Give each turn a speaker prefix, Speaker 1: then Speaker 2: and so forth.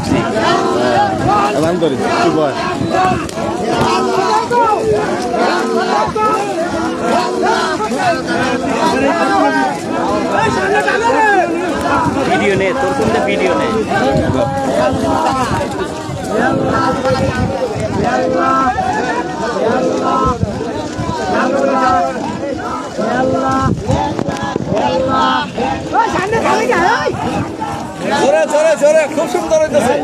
Speaker 1: উঠছি
Speaker 2: রান করি কি বয়
Speaker 1: ভিডিও নে তোর কোনটা ভিডিও নে
Speaker 3: জোরে জোরে জোরে খুব সুন্দর হইতেছে